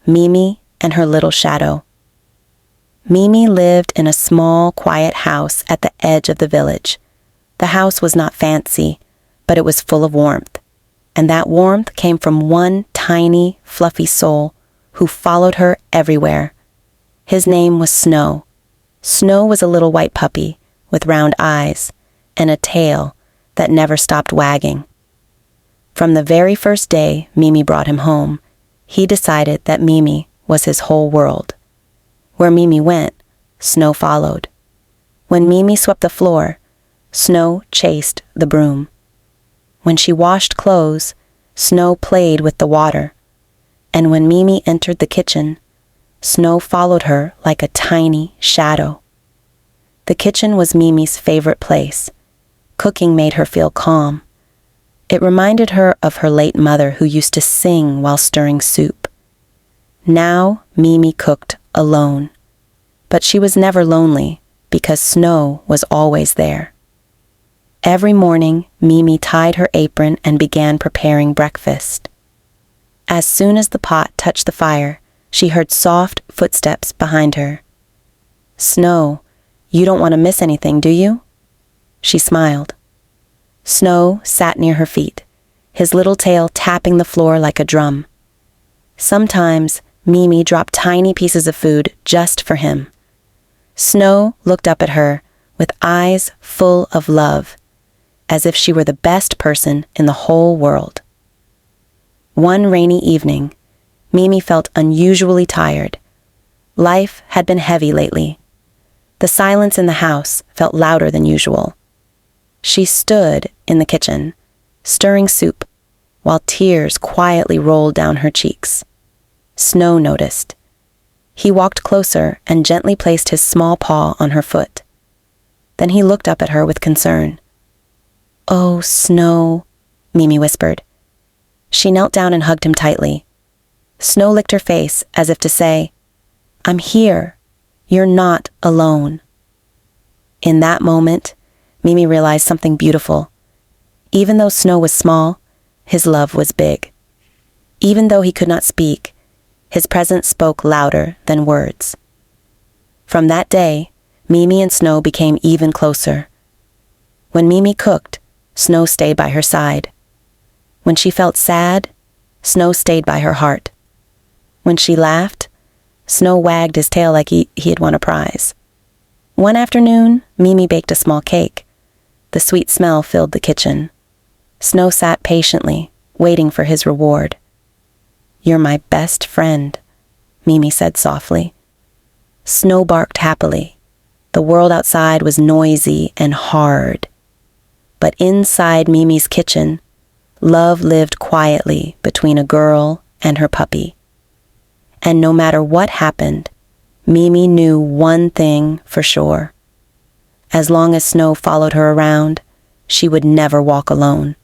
Mimi and Her Little Shadow. Mimi lived in a small, quiet house at the edge of the village. The house was not fancy, but it was full of warmth, and that warmth came from one tiny, fluffy soul who followed her everywhere. His name was Snow. Snow was a little white puppy with round eyes and a tail that never stopped wagging. From the very first day Mimi brought him home, he decided that Mimi was his whole world. Where Mimi went, Snow followed. When Mimi swept the floor, Snow chased the broom. When she washed clothes, Snow played with the water. And when Mimi entered the kitchen, Snow followed her like a tiny shadow. The kitchen was Mimi's favorite place. Cooking made her feel calm. It reminded her of her late mother who used to sing while stirring soup. Now Mimi cooked alone. But she was never lonely because Snow was always there. Every morning, Mimi tied her apron and began preparing breakfast. As soon as the pot touched the fire, she heard soft footsteps behind her. "Snow, you don't want to miss anything, do you?" She smiled. Snow sat near her feet, his little tail tapping the floor like a drum. Sometimes, Mimi dropped tiny pieces of food just for him. Snow looked up at her with eyes full of love, as if she were the best person in the whole world. One rainy evening, Mimi felt unusually tired. Life had been heavy lately. The silence in the house felt louder than usual. She stood in the kitchen, stirring soup, while tears quietly rolled down her cheeks. Snow noticed. He walked closer and gently placed his small paw on her foot. Then he looked up at her with concern. "Oh, Snow," Mimi whispered. She knelt down and hugged him tightly. Snow licked her face as if to say, "I'm here. You're not alone." In that moment, Mimi realized something beautiful. Even though Snow was small, his love was big. Even though he could not speak, his presence spoke louder than words. From that day, Mimi and Snow became even closer. When Mimi cooked, Snow stayed by her side. When she felt sad, Snow stayed by her heart. When she laughed, Snow wagged his tail like he had won a prize. One afternoon, Mimi baked a small cake. The sweet smell filled the kitchen. Snow sat patiently, waiting for his reward. "You're my best friend," Mimi said softly. Snow barked happily. The world outside was noisy and hard. But inside Mimi's kitchen, love lived quietly between a girl and her puppy. And no matter what happened, Mimi knew one thing for sure. As long as Snow followed her around, she would never walk alone.